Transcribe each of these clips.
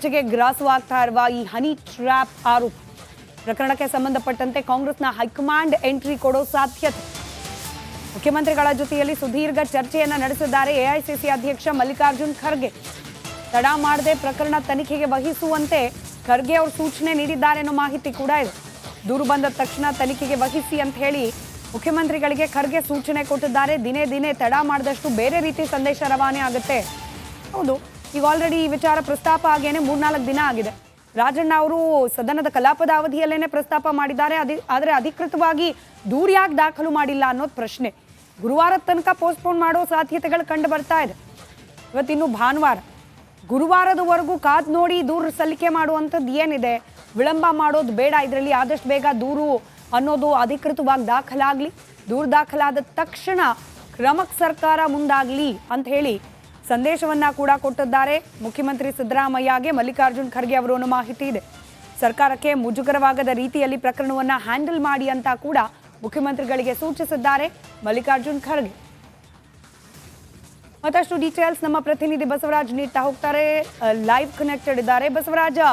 ಚರ್ಚೆಗೆ ಗ್ರಾಸವಾಗ್ತಾ ಇರುವ ಈ ಹನಿ ಟ್ರ್ಯಾಪ್ ಆರೋಪ ಪ್ರಕರಣಕ್ಕೆ ಸಂಬಂಧಪಟ್ಟಂತೆ ಕಾಂಗ್ರೆಸ್ನ ಹೈಕಮಾಂಡ್ ಎಂಟ್ರಿ ಕೊಡೋ ಸಾಧ್ಯತೆ. ಮುಖ್ಯಮಂತ್ರಿಗಳ ಜೊತೆಯಲ್ಲಿ ಸುದೀರ್ಘ ಚರ್ಚೆಯನ್ನ ನಡೆಸಿದ್ದಾರೆ ಎಐಸಿಸಿ ಅಧ್ಯಕ್ಷ ಮಲ್ಲಿಕಾರ್ಜುನ್ ಖರ್ಗೆ. ತಡ ಮಾಡದೆ ಪ್ರಕರಣ ತನಿಖೆಗೆ ವಹಿಸುವಂತೆ ಖರ್ಗೆ ಅವರು ಸೂಚನೆ ನೀಡಿದ್ದಾರೆ ಅನ್ನೋ ಮಾಹಿತಿ ಕೂಡ ಇದೆ. ದೂರು ಬಂದ ತಕ್ಷಣ ತನಿಖೆಗೆ ವಹಿಸಿ ಅಂತ ಹೇಳಿ ಮುಖ್ಯಮಂತ್ರಿಗಳಿಗೆ ಖರ್ಗೆ ಸೂಚನೆ ಕೊಟ್ಟಿದ್ದಾರೆ. ದಿನೇ ದಿನೇ ತಡ ಮಾಡಿದಷ್ಟು ಬೇರೆ ರೀತಿ ಸಂದೇಶ ರವಾನೆ ಆಗುತ್ತೆ. ಹೌದು, ಈಗ ಆಲ್ರೆಡಿ ಈ ವಿಚಾರ ಪ್ರಸ್ತಾಪ ಆಗೇನೆ 3-4 ದಿನ ಆಗಿದೆ. ರಾಜಣ್ಣ ಅವರು ಸದನದ ಕಲಾಪದ ಅವಧಿಯಲ್ಲೇನೆ ಪ್ರಸ್ತಾಪ ಮಾಡಿದ್ದಾರೆ. ಆದರೆ ಅಧಿಕೃತವಾಗಿ ದೂರು ಯಾಕೆ ದಾಖಲು ಮಾಡಿಲ್ಲ ಅನ್ನೋದು ಪ್ರಶ್ನೆ. ಗುರುವಾರದ ತನಕ ಪೋಸ್ಟ್ಪೋನ್ ಮಾಡೋ ಸಾಧ್ಯತೆಗಳು ಕಂಡು ಬರ್ತಾ ಇದೆ. ಇವತ್ತಿನ್ನು ಭಾನುವಾರ, ಗುರುವಾರದವರೆಗೂ ಕಾದ್ ನೋಡಿ ದೂರು ಸಲ್ಲಿಕೆ ಮಾಡುವಂಥದ್ದು ಏನಿದೆ, ವಿಳಂಬ ಮಾಡೋದು ಬೇಡ. ಇದರಲ್ಲಿ ಆದಷ್ಟು ಬೇಗ ದೂರು ಅನ್ನೋದು ಅಧಿಕೃತವಾಗಿ ದಾಖಲಾಗಲಿ, ದೂರು ದಾಖಲಾದ ತಕ್ಷಣ ಕ್ರಮಕ್ಕೆ ಸರ್ಕಾರ ಮುಂದಾಗಲಿ ಅಂತ ಹೇಳಿ ಸಂದೇಶವನ್ನ ಕೂಡ ಕೊಟ್ಟಿದ್ದಾರೆ ಮುಖ್ಯಮಂತ್ರಿ ಸಿದ್ದರಾಮಯ್ಯಗೆ ಮಲ್ಲಿಕಾರ್ಜುನ್ ಖರ್ಗೆ ಅವರು ಅನ್ನೋ ಮಾಹಿತಿ ಇದೆ. ಸರ್ಕಾರಕ್ಕೆ ಮುಜುಗರವಾಗದ ರೀತಿಯಲ್ಲಿ ಪ್ರಕರಣವನ್ನ ಹ್ಯಾಂಡಲ್ ಮಾಡಿ ಅಂತ ಕೂಡ ಮುಖ್ಯಮಂತ್ರಿಗಳಿಗೆ ಸೂಚಿಸಿದ್ದಾರೆ ಮಲ್ಲಿಕಾರ್ಜುನ್ ಖರ್ಗೆ. ಮತ್ತಷ್ಟು ಡೀಟೇಲ್ಸ್ ನಮ್ಮ ಪ್ರತಿನಿಧಿ ಬಸವರಾಜ್ ನೀಡ್ತಾ ಹೋಗ್ತಾರೆ. ಲೈವ್ ಕನೆಕ್ಟೆಡ್ ಇದ್ದಾರೆ. ಬಸವರಾಜ್,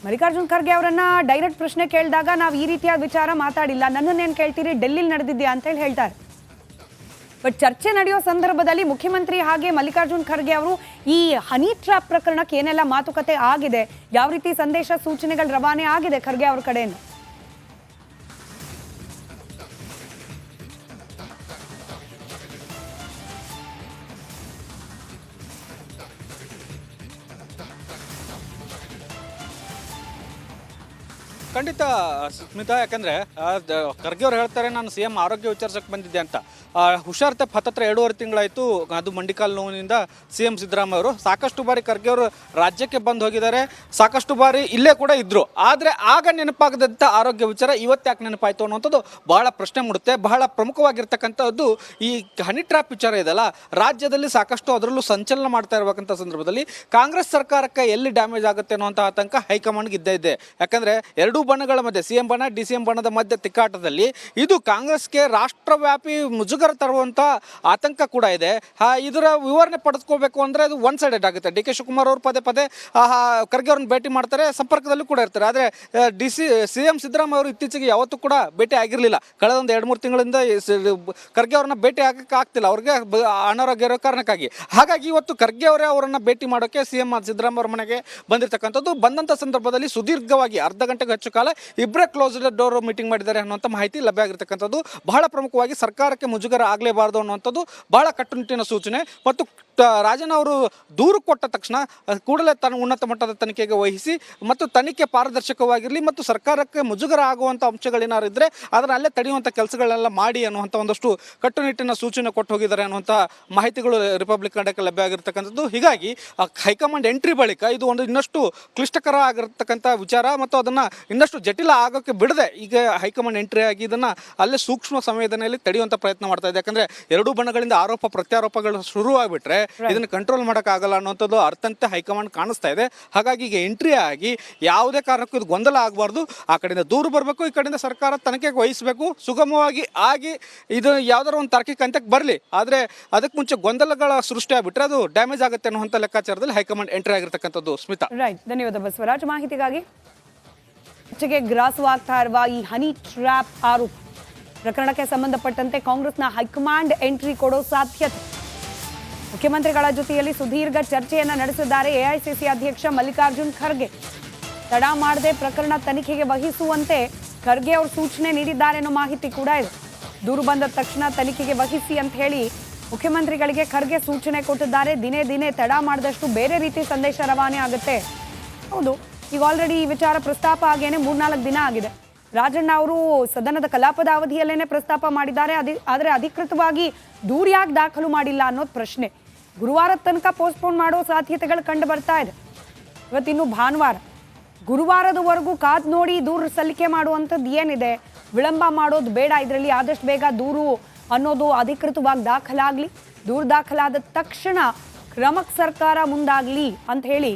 ಮಲ್ಲಿಕಾರ್ಜುನ್ ಖರ್ಗೆ ಅವರನ್ನ ಡೈರೆಕ್ಟ್ ಪ್ರಶ್ನೆ ಕೇಳಿದಾಗ ನಾವು ಈ ರೀತಿಯ ವಿಚಾರ ಮಾತಾಡಿಲ್ಲ, ನನ್ನನ್ನೇನು ಕೇಳ್ತೀರಿ, ಡೆಲ್ಲಿಲಿ ನಡೆದಿದ್ಯಾ ಅಂತ ಹೇಳಿ ಹೇಳ್ತಾರೆ. ಬಟ್ ಚರ್ಚೆ ನಡೆಯೋ ಸಂದರ್ಭದಲ್ಲಿ ಮುಖ್ಯಮಂತ್ರಿ ಹಾಗೆ ಮಲ್ಲಿಕಾರ್ಜುನ್ ಖರ್ಗೆ ಅವರು ಈ ಹನಿ ಟ್ರ್ಯಾಪ್ ಪ್ರಕರಣಕ್ಕೆ ಏನೆಲ್ಲ ಮಾತುಕತೆ ಆಗಿದೆ, ಯಾವ ರೀತಿ ಸಂದೇಶ ಸೂಚನೆಗಳು ರವಾನೆ ಆಗಿದೆ ಖರ್ಗೆ ಅವ್ರ ಕಡೆಯಿಂದ? ಖಂಡಿತ ಸ್ಮಿತಾ, ಯಾಕಂದರೆ ಖರ್ಗೆ ಅವ್ರು ಹೇಳ್ತಾರೆ ನಾನು CM ಆರೋಗ್ಯ ವಿಚಾರಿಸಕ್ಕೆ ಬಂದಿದ್ದೆ ಅಂತ. ಹುಷಾರ್ ತಪ್ಪು ಹತ್ತತ್ರ 2.5 ತಿಂಗಳಾಯಿತು. ಅದು ಮಂಡಿಕಾಲ್ ನೋವಿನಿಂದ CM ಸಿದ್ದರಾಮಯ್ಯ ಅವರು ಸಾಕಷ್ಟು ಬಾರಿ ಖರ್ಗೆ ಅವರು ರಾಜ್ಯಕ್ಕೆ ಬಂದು ಹೋಗಿದ್ದಾರೆ, ಸಾಕಷ್ಟು ಬಾರಿ ಇಲ್ಲೇ ಕೂಡ ಇದ್ದರು. ಆದರೆ ಆಗ ನೆನಪಾಗದಂಥ ಆರೋಗ್ಯ ವಿಚಾರ ಇವತ್ತು ಯಾಕೆ ನೆನಪಾಯಿತು ಅನ್ನೋಂಥದ್ದು ಬಹಳ ಪ್ರಶ್ನೆ ಮೂಡುತ್ತೆ. ಬಹಳ ಪ್ರಮುಖವಾಗಿರ್ತಕ್ಕಂಥದ್ದು ಈ ಹನಿ ಟ್ರ್ಯಾಪ್ ವಿಚಾರ ಇದೆಯಲ್ಲ, ರಾಜ್ಯದಲ್ಲಿ ಸಾಕಷ್ಟು ಅದರಲ್ಲೂ ಸಂಚಲನ ಮಾಡ್ತಾ ಇರಬೇಕಂತ ಸಂದರ್ಭದಲ್ಲಿ ಕಾಂಗ್ರೆಸ್ ಸರ್ಕಾರಕ್ಕೆ ಎಲ್ಲಿ ಡ್ಯಾಮೇಜ್ ಆಗುತ್ತೆ ಅನ್ನೋಂಥ ಆತಂಕ ಹೈಕಮಾಂಡ್ಗೆ ಇದ್ದೇ ಇದೆ. ಯಾಕಂದರೆ ಎರಡೂ ಬಣಗಳ ಮಧ್ಯೆ CM ಬಣ DCM ಬಣದ ಮಧ್ಯೆ ತಿಕ್ಕಾಟದಲ್ಲಿ ಇದು ಕಾಂಗ್ರೆಸ್ಗೆ ರಾಷ್ಟ್ರವ್ಯಾಪಿ ಮುಜುಗರ ತರುವಂಥ ಆತಂಕ ಕೂಡ ಇದೆ. ಇದರ ವಿವರಣೆ ಪಡೆದುಕೋಬೇಕು ಅಂದರೆ ಅದು ಒನ್ ಸೈಡೆಡ್ ಆಗುತ್ತೆ. DK ಶಿವಕುಮಾರ್ ಅವರು ಪದೇ ಪದೇ ಖರ್ಗೆ ಅವ್ರನ್ನ ಭೇಟಿ ಮಾಡ್ತಾರೆ, ಸಂಪರ್ಕದಲ್ಲೂ ಕೂಡ ಇರ್ತಾರೆ. ಆದರೆ CM ಸಿದ್ದರಾಮಯ್ಯ ಅವರು ಇತ್ತೀಚೆಗೆ ಯಾವತ್ತೂ ಕೂಡ ಭೇಟಿ ಆಗಿರಲಿಲ್ಲ. ಕಳೆದ ಒಂದು 2-3 ತಿಂಗಳಿಂದ ಖರ್ಗೆ ಅವ್ರನ್ನ ಭೇಟಿ ಆಗಕ್ಕೆ ಆಗ್ತಿಲ್ಲ, ಅವ್ರಿಗೆ ಅನಾರೋಗ್ಯ ಇರೋ ಕಾರಣಕ್ಕಾಗಿ. ಹಾಗಾಗಿ ಇವತ್ತು ಖರ್ಗೆ ಅವರೇ ಅವರನ್ನು ಭೇಟಿ ಮಾಡೋಕ್ಕೆ CM ಸಿದ್ದರಾಮಯ್ಯ ಅವ್ರ ಮನೆಗೆ ಬಂದಿರತಕ್ಕಂಥದ್ದು. ಬಂದಂಥ ಸಂದರ್ಭದಲ್ಲಿ ಸುದೀರ್ಘವಾಗಿ ಅರ್ಧ ಗಂಟೆಗೆ ಹೆಚ್ಚು ಕಾಲ ಇಬ್ಬರೇ ಕ್ಲೋಸ್ ಡೋರ್ ಮೀಟಿಂಗ್ ಮಾಡಿದ್ದಾರೆ ಅನ್ನುವಂಥ ಮಾಹಿತಿ ಲಭ್ಯ ಆಗಿರ್ತಕ್ಕಂಥದ್ದು. ಬಹಳ ಪ್ರಮುಖವಾಗಿ ಸರ್ಕಾರಕ್ಕೆ ಮುಜುಗರ ಆಗಲೇಬಾರದು ಅನ್ನುವಂಥದ್ದು ಬಹಳ ಕಟ್ಟುನಿಟ್ಟಿನ ಸೂಚನೆ. ಮತ್ತು ರಾಜಣ್ಣ ಅವರು ದೂರು ಕೊಟ್ಟ ತಕ್ಷಣ ಕೂಡಲೇ ಉನ್ನತ ಮಟ್ಟದ ತನಿಖೆಗೆ ವಹಿಸಿ ಮತ್ತು ತನಿಖೆ ಪಾರದರ್ಶಕವಾಗಿರಲಿ ಮತ್ತು ಸರ್ಕಾರಕ್ಕೆ ಮುಜುಗರ ಆಗುವಂಥ ಅಂಶಗಳೇನಾರು ಇದ್ದರೆ ಅದನ್ನು ಅಲ್ಲೇ ತಡೆಯುವಂಥ ಕೆಲಸಗಳೆಲ್ಲ ಮಾಡಿ ಅನ್ನುವಂಥ ಒಂದಷ್ಟು ಕಟ್ಟುನಿಟ್ಟಿನ ಸೂಚನೆ ಕೊಟ್ಟು ಹೋಗಿದ್ದಾರೆ ಅನ್ನುವಂಥ ಮಾಹಿತಿಗಳು ರಿಪಬ್ಲಿಕ್ ಕಡೆಗೆ ಲಭ್ಯ ಆಗಿರ್ತಕ್ಕಂಥದ್ದು. ಹೀಗಾಗಿ ಹೈಕಮಾಂಡ್ ಎಂಟ್ರಿ ಬಳಿಕ ಇದು ಒಂದು ಇನ್ನಷ್ಟು ಕ್ಲಿಷ್ಟಕರ ಆಗಿರ್ತಕ್ಕಂಥ ವಿಚಾರ ಮತ್ತು ಅದನ್ನು ಇನ್ನಷ್ಟು ಜಟಿಲ ಆಗೋಕ್ಕೆ ಬಿಡದೆ ಈಗ ಹೈಕಮಾಂಡ್ ಎಂಟ್ರಿ ಆಗಿ ಇದನ್ನು ಅಲ್ಲೇ ಸೂಕ್ಷ್ಮ ಸಂವೇದನೆಯಲ್ಲಿ ತಡೆಯುವಂಥ ಪ್ರಯತ್ನ ಮಾಡ್ತಾ ಇದೆ. ಯಾಕಂದರೆ ಎರಡೂ ಬಣಗಳಿಂದ ಆರೋಪ ಪ್ರತ್ಯಾರೋಪಗಳು ಶುರುವಾಗಿಬಿಟ್ರೆ ಇದನ್ನು ಕಂಟ್ರೋಲ್ ಮಾಡೋಕ್ಕಾಗಲ್ಲ ಅನ್ನೋಂಥದ್ದು ಅರ್ಥಂತೆ ಹೈಕಮಾಂಡ್ ಕಾಣಿಸ್ತಾ ಇದೆ. ಹಾಗಾಗಿ ಈಗ ಎಂಟ್ರಿ ಆಗಿ ಯಾವುದೇ ಕಾರಣಕ್ಕೂ ಇದು ಗೊಂದಲ ಆಗಬಾರ್ದು, ಆ ಕಡೆಯಿಂದ ದೂರು ಬರಬೇಕು, ಈ ಕಡೆಯಿಂದ ಸರ್ಕಾರ ತನಿಖೆಗೆ ವಹಿಸಬೇಕು, ಸುಗಮವಾಗಿ ಆಗಿ ಇದು ಯಾವ್ದಾದ್ರು ಒಂದು ತಾರ್ಕಿಕ ಹಂತಕ್ಕೆ ಬರಲಿ. ಆದರೆ ಅದಕ್ಕೆ ಮುಂಚೆ ಗೊಂದಲಗಳ ಸೃಷ್ಟಿ ಆಗಿಬಿಟ್ರೆ ಅದು ಡ್ಯಾಮೇಜ್ ಆಗುತ್ತೆ ಅನ್ನುವಂಥ ಲೆಕ್ಕಾಚಾರದಲ್ಲಿ ಹೈಕಮಾಂಡ್ ಎಂಟ್ರಿ ಆಗಿರ್ತಕ್ಕಂಥದ್ದು. ಸ್ಮಿತಾ, ರೈಟ್, ಧನ್ಯವಾದ ಬಸವರಾಜ್ ಮಾಹಿತಿಗಾಗಿ. ಚರ್ಚೆಗೆ ಗ್ರಾಸವಾಗ್ತಾ ಇರುವ ಈ ಹನಿ ಟ್ರ್ಯಾಪ್ ಆರೋಪ ಪ್ರಕರಣಕ್ಕೆ ಸಂಬಂಧಪಟ್ಟಂತೆ ಕಾಂಗ್ರೆಸ್ನ ಹೈಕಮಾಂಡ್ ಎಂಟ್ರಿ ಕೊಡೋ ಸಾಧ್ಯತೆ. ಮುಖ್ಯಮಂತ್ರಿಗಳ ಜೊತೆಯಲ್ಲಿ ಸುದೀರ್ಘ ಚರ್ಚೆಯನ್ನ ನಡೆಸಿದ್ದಾರೆ ಎಐಸಿಸಿ ಅಧ್ಯಕ್ಷ ಮಲ್ಲಿಕಾರ್ಜುನ್ ಖರ್ಗೆ. ತಡ ಮಾಡದೆ ಪ್ರಕರಣ ತನಿಖೆಗೆ ವಹಿಸುವಂತೆ ಖರ್ಗೆ ಅವರು ಸೂಚನೆ ನೀಡಿದ್ದಾರೆ ಅನ್ನೋ ಮಾಹಿತಿ ಕೂಡ ಇದೆ. ದೂರು ಬಂದ ತಕ್ಷಣ ತನಿಖೆಗೆ ವಹಿಸಿ ಅಂತ ಹೇಳಿ ಮುಖ್ಯಮಂತ್ರಿಗಳಿಗೆ ಖರ್ಗೆ ಸೂಚನೆ ಕೊಟ್ಟಿದ್ದಾರೆ. ದಿನೇ ದಿನೇ ತಡ ಮಾಡಿದಷ್ಟು ಬೇರೆ ರೀತಿ ಸಂದೇಶ ರವಾನೆ ಆಗುತ್ತೆ. ಹೌದು, ಈಗ ಆಲ್ರೆಡಿ ಈ ವಿಚಾರ ಪ್ರಸ್ತಾಪ ಆಗೇನೆ 3-4 ದಿನ ಆಗಿದೆ. ರಾಜಣ್ಣ ಅವರು ಸದನದ ಕಲಾಪದ ಅವಧಿಯಲ್ಲೇನೆ ಪ್ರಸ್ತಾಪ ಮಾಡಿದ್ದಾರೆ. ಆದರೆ ಅಧಿಕೃತವಾಗಿ ದೂರು ಯಾಕೆ ದಾಖಲು ಮಾಡಿಲ್ಲ ಅನ್ನೋದು ಪ್ರಶ್ನೆ. ಗುರುವಾರದ ತನಕ ಪೋಸ್ಟ್ಪೋನ್ ಮಾಡೋ ಸಾಧ್ಯತೆಗಳು ಕಂಡು ಬರ್ತಾ ಇದೆ. ಇವತ್ತಿನ್ನು ಭಾನುವಾರ, ಗುರುವಾರದವರೆಗೂ ಕಾದ್ ನೋಡಿ ದೂರು ಸಲ್ಲಿಕೆ ಮಾಡುವಂಥದ್ದು ಏನಿದೆ, ವಿಳಂಬ ಮಾಡೋದು ಬೇಡ. ಇದರಲ್ಲಿ ಆದಷ್ಟು ಬೇಗ ದೂರು ಅನ್ನೋದು ಅಧಿಕೃತವಾಗಿ ದಾಖಲಾಗಲಿ, ದೂರು ದಾಖಲಾದ ತಕ್ಷಣ ಕ್ರಮಕ್ಕೆ ಸರ್ಕಾರ ಮುಂದಾಗಲಿ ಅಂತ ಹೇಳಿ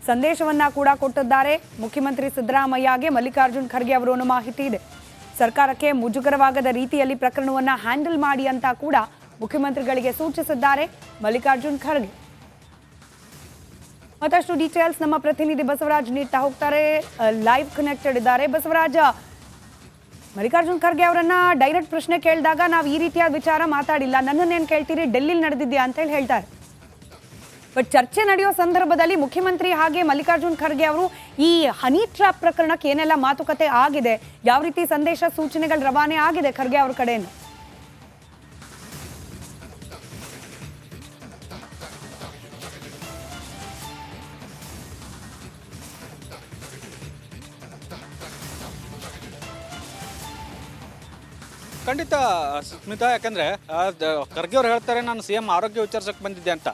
ಸಂದೇಶವನ್ನ ಕೂಡ ಕೊಟ್ಟಿದ್ದಾರೆ ಮುಖ್ಯಮಂತ್ರಿ ಸಿದ್ದರಾಮಯ್ಯಗೆ ಮಲ್ಲಿಕಾರ್ಜುನ್ ಖರ್ಗೆ ಅವರು ಅನ್ನೋ ಮಾಹಿತಿ ಇದೆ. ಸರ್ಕಾರಕ್ಕೆ ಮುಜುಗರವಾಗದ ರೀತಿಯಲ್ಲಿ ಪ್ರಕರಣವನ್ನ ಹ್ಯಾಂಡಲ್ ಮಾಡಿ ಅಂತ ಕೂಡ ಮುಖ್ಯಮಂತ್ರಿಗಳಿಗೆ ಸೂಚಿಸಿದ್ದಾರೆ ಮಲ್ಲಿಕಾರ್ಜುನ್ ಖರ್ಗೆ. ಮತ್ತಷ್ಟು ಡೀಟೇಲ್ಸ್ ನಮ್ಮ ಪ್ರತಿನಿಧಿ ಬಸವರಾಜ್ ನೀಡ್ತಾ ಹೋಗ್ತಾರೆ. ಲೈವ್ ಕನೆಕ್ಟೆಡ್ ಇದ್ದಾರೆ. ಬಸವರಾಜ, ಮಲ್ಲಿಕಾರ್ಜುನ್ ಖರ್ಗೆ ಅವರನ್ನ ಡೈರೆಕ್ಟ್ ಪ್ರಶ್ನೆ ಕೇಳಿದಾಗ ನಾವು ಈ ರೀತಿಯಾದ ವಿಚಾರ ಮಾತಾಡಿಲ್ಲ, ನನ್ನನ್ನೇನು ಕೇಳ್ತೀರಿ, ಡೆಲ್ಲಿಲಿ ನಡೆದಿದ್ಯಾ ಅಂತ ಹೇಳಿ ಹೇಳ್ತಾರೆ. ಬಟ್ ಚರ್ಚೆ ನಡೆಯೋ ಸಂದರ್ಭದಲ್ಲಿ ಮುಖ್ಯಮಂತ್ರಿ ಹಾಗೆ ಮಲ್ಲಿಕಾರ್ಜುನ್ ಖರ್ಗೆ ಅವರು ಈ ಹನಿ ಟ್ರ್ಯಾಪ್ ಪ್ರಕರಣಕ್ಕೆ ಏನೆಲ್ಲ ಮಾತುಕತೆ ಆಗಿದೆ, ಯಾವ ರೀತಿ ಸಂದೇಶ ಸೂಚನೆಗಳು ರವಾನೆ ಆಗಿದೆ ಖರ್ಗೆ ಅವ್ರ ಕಡೆಯಿಂದ? ಖಂಡಿತ ಸ್ಮಿತಾ, ಯಾಕಂದ್ರೆ ಖರ್ಗೆ ಅವ್ರು ಹೇಳ್ತಾರೆ ನಾನು ಸಿ ಎಂ ಆರೋಗ್ಯ ವಿಚಾರಿಸಕ್ಕೆ ಬಂದಿದ್ದೆ ಅಂತ.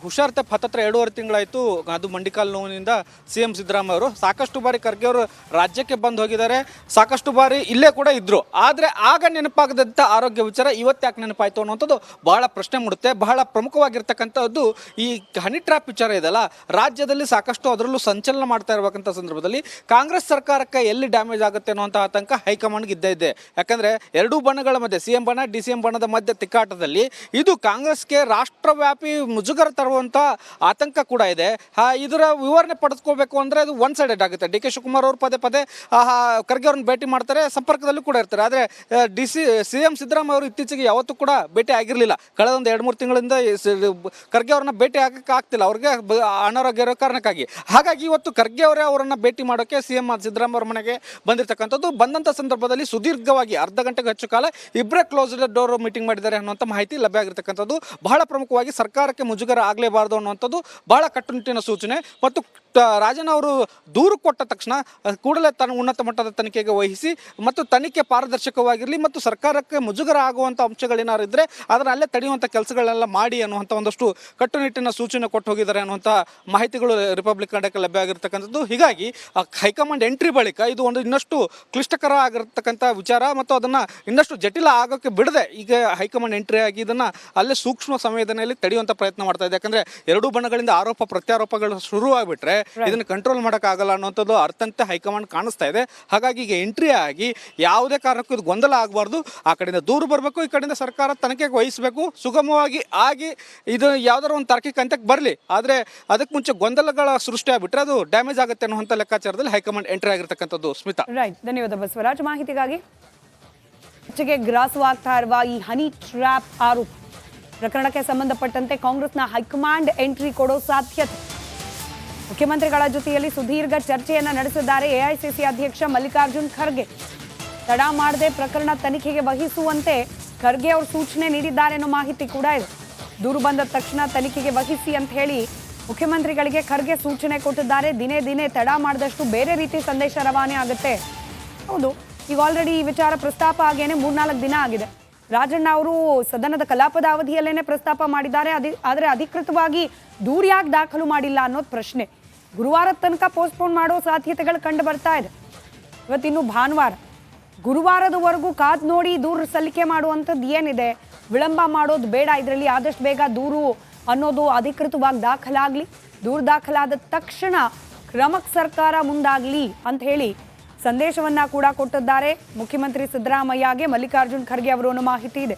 ಹುಷಾರ್ ತಪ್ಪಿ ಹತ್ತತ್ರ 2.5 ತಿಂಗಳಾಯಿತು. ಅದು ಮಂಡಿಕಾಲ್ ನೋವಿನಿಂದ ಸಿ ಎಂ ಸಿದ್ದರಾಮಯ್ಯ ಅವರು ಸಾಕಷ್ಟು ಬಾರಿ ಖರ್ಗೆ ಅವರು ರಾಜ್ಯಕ್ಕೆ ಬಂದು ಹೋಗಿದ್ದಾರೆ, ಸಾಕಷ್ಟು ಬಾರಿ ಇಲ್ಲೇ ಕೂಡ ಇದ್ರು. ಆದರೆ ಆಗ ನೆನಪಾಗದಂಥ ಆರೋಗ್ಯ ವಿಚಾರ ಇವತ್ತು ಯಾಕೆ ನೆನಪಾಯಿತು ಅನ್ನುವಂಥದ್ದು ಬಹಳ ಪ್ರಶ್ನೆ ಮೂಡುತ್ತೆ. ಬಹಳ ಪ್ರಮುಖವಾಗಿರ್ತಕ್ಕಂಥದ್ದು ಈ ಹನಿ ಟ್ರ್ಯಾಪ್ ವಿಚಾರ ಇದೆಯಲ್ಲ, ರಾಜ್ಯದಲ್ಲಿ ಸಾಕಷ್ಟು ಅದರಲ್ಲೂ ಸಂಚಲನ ಮಾಡ್ತಾ ಇರಬೇಕಂತ ಸಂದರ್ಭದಲ್ಲಿ ಕಾಂಗ್ರೆಸ್ ಸರ್ಕಾರಕ್ಕೆ ಎಲ್ಲಿ ಡ್ಯಾಮೇಜ್ ಆಗುತ್ತೆ ಅನ್ನುವಂಥ ಆತಂಕ ಹೈಕಮಾಂಡ್ಗೆ ಇದ್ದೇ ಇದೆ. ಯಾಕಂದರೆ ಎರಡೂ ಬಣಗಳ ಮಧ್ಯೆ ಸಿ ಎಂ ಬಣ ಡಿ ಸಿ ಎಂ ಬಣದ ಮಧ್ಯೆ ತಿಕ್ಕಾಟದಲ್ಲಿ ಇದು ಕಾಂಗ್ರೆಸ್ಗೆ ರಾಷ್ಟ್ರವ್ಯಾಪಿ ಮುಜುಗರ ತರುವಂಥ ಆತಂಕ ಕೂಡ ಇದೆ. ಇದರ ವಿವರಣೆ ಪಡೆದುಕೋಬೇಕು ಅಂದರೆ ಅದು ಒನ್ ಸೈಡೆಡ್ ಆಗುತ್ತೆ. ಡಿ ಕೆ ಶಿವಕುಮಾರ್ ಅವರು ಪದೇ ಪದೇ ಖರ್ಗೆ ಅವ್ರನ್ನ ಭೇಟಿ ಮಾಡ್ತಾರೆ, ಸಂಪರ್ಕದಲ್ಲೂ ಕೂಡ ಇರ್ತಾರೆ. ಆದರೆ ಸಿ ಎಂ ಸಿದ್ದರಾಮಯ್ಯ ಅವರು ಇತ್ತೀಚೆಗೆ ಯಾವತ್ತೂ ಕೂಡ ಭೇಟಿ ಆಗಿರಲಿಲ್ಲ. ಕಳೆದ ಒಂದು 2-3 ತಿಂಗಳಿಂದ ಖರ್ಗೆ ಅವ್ರನ್ನ ಭೇಟಿ ಆಗಕ್ಕೆ ಆಗ್ತಿಲ್ಲ, ಅವ್ರಿಗೆ ಅನಾರೋಗ್ಯ ಇರೋ ಕಾರಣಕ್ಕಾಗಿ. ಹಾಗಾಗಿ ಇವತ್ತು ಖರ್ಗೆ ಅವರೇ ಅವರನ್ನು ಭೇಟಿ ಮಾಡೋಕ್ಕೆ ಸಿ ಎಂ ಸಿದ್ದರಾಮಯ್ಯ ಅವ್ರ ಮನೆಗೆ ಬಂದಿರತಕ್ಕಂಥದ್ದು. ಬಂದಂಥ ಸಂದರ್ಭದಲ್ಲಿ ಸುದೀರ್ಘವಾಗಿ ಅರ್ಧ ಗಂಟೆಗೆ ಹೆಚ್ಚು ಕಾಲ ಇಬ್ಬರೇ ಕ್ಲೋಸ್ ಡೋರ್ ಮೀಟಿಂಗ್ ಮಾಡಿದ್ದಾರೆ ಅನ್ನುವಂಥ ಮಾಹಿತಿ ಲಭ್ಯ ಆಗಿರ್ತಕ್ಕಂಥದ್ದು. ಬಹಳ ಪ್ರಮುಖವಾಗಿ ಸರ್ಕಾರಕ್ಕೆ ಮುಜುಗರ ಆಗಲೇಬಾರದು ಅನ್ನುವಂಥದ್ದು ಬಹಳ ಕಟ್ಟುನಿಟ್ಟಿನ ಸೂಚನೆ. ಮತ್ತು ರಾಜನ್ ಅವರು ದೂರು ಕೊಟ್ಟ ತಕ್ಷಣ ಕೂಡಲೇ ಉನ್ನತ ಮಟ್ಟದ ತನಿಖೆಗೆ ವಹಿಸಿ ಮತ್ತು ತನಿಖೆ ಪಾರದರ್ಶಕವಾಗಿರಲಿ ಮತ್ತು ಸರ್ಕಾರಕ್ಕೆ ಮುಜುಗರ ಆಗುವಂಥ ಅಂಶಗಳೇನಾರು ಇದ್ದರೆ ಅದನ್ನು ಅಲ್ಲೇ ತಡೆಯುವಂಥ ಕೆಲಸಗಳೆಲ್ಲ ಮಾಡಿ ಅನ್ನುವಂಥ ಒಂದಷ್ಟು ಕಟ್ಟುನಿಟ್ಟಿನ ಸೂಚನೆ ಕೊಟ್ಟು ಹೋಗಿದ್ದಾರೆ ಅನ್ನುವಂಥ ಮಾಹಿತಿಗಳು ರಿಪಬ್ಲಿಕ್ ಕಡೆಗೆ ಲಭ್ಯ ಆಗಿರ್ತಕ್ಕಂಥದ್ದು. ಹೀಗಾಗಿ ಹೈಕಮಾಂಡ್ ಎಂಟ್ರಿ ಬಳಿಕ ಇದು ಒಂದು ಇನ್ನಷ್ಟು ಕ್ಲಿಷ್ಟಕರ ಆಗಿರ್ತಕ್ಕಂಥ ವಿಚಾರ ಮತ್ತು ಅದನ್ನು ಇನ್ನಷ್ಟು ಜಟಿಲ ಆಗೋಕ್ಕೆ ಬಿಡದೆ ಈಗ ಹೈಕಮಾಂಡ್ ಎಂಟ್ರಿ ಆಗಿ ಇದನ್ನು ಅಲ್ಲೇ ಸೂಕ್ಷ್ಮ ಸಂವೇದನೆಯಲ್ಲಿ ತಡೆಯುವಂಥ ಪ್ರಯತ್ನ ಮಾಡ್ತಾ ಇದೆ. ಯಾಕಂದರೆ ಎರಡೂ ಬಣಗಳಿಂದ ಆರೋಪ ಪ್ರತ್ಯಾರೋಪಗಳು ಶುರುವಾಗಿಬಿಟ್ರೆ ಇದನ್ನು ಕಂಟ್ರೋಲ್ ಮಾಡೋಕ್ಕಾಗಲ್ಲ ಅನ್ನೋಂಥದ್ದು ಅರ್ಥಂತೆ ಹೈಕಮಾಂಡ್ ಕಾಣಿಸ್ತಾ ಇದೆ. ಹಾಗಾಗಿ ಈಗ ಎಂಟ್ರಿ ಆಗಿ ಯಾವುದೇ ಕಾರಣಕ್ಕೂ ಇದು ಗೊಂದಲ ಆಗಬಾರ್ದು, ಆ ಕಡೆಯಿಂದ ದೂರು ಬರಬೇಕು, ಈ ಕಡೆಯಿಂದ ಸರ್ಕಾರ ತನಿಖೆಗೆ ವಹಿಸಬೇಕು, ಸುಗಮವಾಗಿ ಆಗಿ ಇದು ಯಾವ್ದಾದ್ರು ಒಂದು ತಾರ್ಕಿಕ ಹಂತಕ್ಕೆ ಬರಲಿ. ಆದರೆ ಅದಕ್ಕೆ ಮುಂಚೆ ಗೊಂದಲಗಳ ಸೃಷ್ಟಿ ಆಗಿಬಿಟ್ರೆ ಅದು ಡ್ಯಾಮೇಜ್ ಆಗುತ್ತೆ ಅನ್ನುವಂಥ ಲೆಕ್ಕಾಚಾರದಲ್ಲಿ ಹೈಕಮಾಂಡ್ ಎಂಟ್ರಿ ಆಗಿರ್ತಕ್ಕಂಥದ್ದು. ಸ್ಮಿತಾ, ರೈಟ್, ಧನ್ಯವಾದ ಬಸವರಾಜ್ ಮಾಹಿತಿಗಾಗಿ. ಚರ್ಚೆಗೆ ಗ್ರಾಸವಾಗ್ತಾ ಇರುವ ಈ ಹನಿ ಟ್ರ್ಯಾಪ್ ಆರೋಪ ಪ್ರಕರಣಕ್ಕೆ ಸಂಬಂಧಪಟ್ಟಂತೆ ಕಾಂಗ್ರೆಸ್ನ ಹೈಕಮಾಂಡ್ ಎಂಟ್ರಿ ಕೊಡೋ ಸಾಧ್ಯತೆ. ಮುಖ್ಯಮಂತ್ರಿಗಳ ಜೊತೆಯಲ್ಲಿ ಸುದೀರ್ಘ ಚರ್ಚೆಯನ್ನ ನಡೆಸಿದ್ದಾರೆ ಎಐಸಿಸಿ ಅಧ್ಯಕ್ಷ ಮಲ್ಲಿಕಾರ್ಜುನ್ ಖರ್ಗೆ. ತಡ ಮಾಡದೆ ಪ್ರಕರಣ ತನಿಖೆಗೆ ವಹಿಸುವಂತೆ ಖರ್ಗೆ ಅವರು ಸೂಚನೆ ನೀಡಿದ್ದಾರೆ ಅನ್ನೋ ಮಾಹಿತಿ ಕೂಡ ಇದೆ. ದೂರು ಬಂದ ತಕ್ಷಣ ತನಿಖೆಗೆ ವಹಿಸಿ ಅಂತ ಹೇಳಿ ಮುಖ್ಯಮಂತ್ರಿಗಳಿಗೆ ಖರ್ಗೆ ಸೂಚನೆ ಕೊಟ್ಟಿದ್ದಾರೆ. ದಿನೇ ದಿನೇ ತಡ ಮಾಡಿದಷ್ಟು ಬೇರೆ ರೀತಿ ಸಂದೇಶ ರವಾನೆ ಆಗುತ್ತೆ. ಹೌದು, ಈಗ ಆಲ್ರೆಡಿ ಈ ವಿಚಾರ ಪ್ರಸ್ತಾಪ ಆಗೇನೆ 3-4 ದಿನ ಆಗಿದೆ. ರಾಜಣ್ಣ ಅವರು ಸದನದ ಕಲಾಪದ ಅವಧಿಯಲ್ಲೇನೆ ಪ್ರಸ್ತಾಪ ಮಾಡಿದ್ದಾರೆ. ಆದರೆ ಅಧಿಕೃತವಾಗಿ ದೂರು ಯಾಕೆ ದಾಖಲು ಮಾಡಿಲ್ಲ ಅನ್ನೋದು ಪ್ರಶ್ನೆ. ಗುರುವಾರದ ತನಕ ಪೋಸ್ಟ್ಪೋನ್ ಮಾಡೋ ಸಾಧ್ಯತೆಗಳು ಕಂಡು ಬರ್ತಾ ಇದೆ. ಇವತ್ತಿನ್ನು ಭಾನುವಾರ, ಗುರುವಾರದವರೆಗೂ ಕಾದು ನೋಡಿ ದೂರು ಸಲ್ಲಿಕೆ ಮಾಡುವಂಥದ್ದು ಏನಿದೆ, ವಿಳಂಬ ಮಾಡೋದು ಬೇಡ. ಇದರಲ್ಲಿ ಆದಷ್ಟು ಬೇಗ ದೂರು ಅನ್ನೋದು ಅಧಿಕೃತವಾಗಿ ದಾಖಲಾಗಲಿ, ದೂರು ದಾಖಲಾದ ತಕ್ಷಣ ಕ್ರಮಕ್ಕೆ ಸರ್ಕಾರ ಮುಂದಾಗಲಿ ಅಂತ ಹೇಳಿ ಸಂದೇಶವನ್ನ ಕೂಡ ಕೊಟ್ಟಿದ್ದಾರೆ ಮುಖ್ಯಮಂತ್ರಿ ಸಿದ್ದರಾಮಯ್ಯಗೆ ಮಲ್ಲಿಕಾರ್ಜುನ್ ಖರ್ಗೆ ಅವರು ಅನ್ನೋ ಮಾಹಿತಿ ಇದೆ.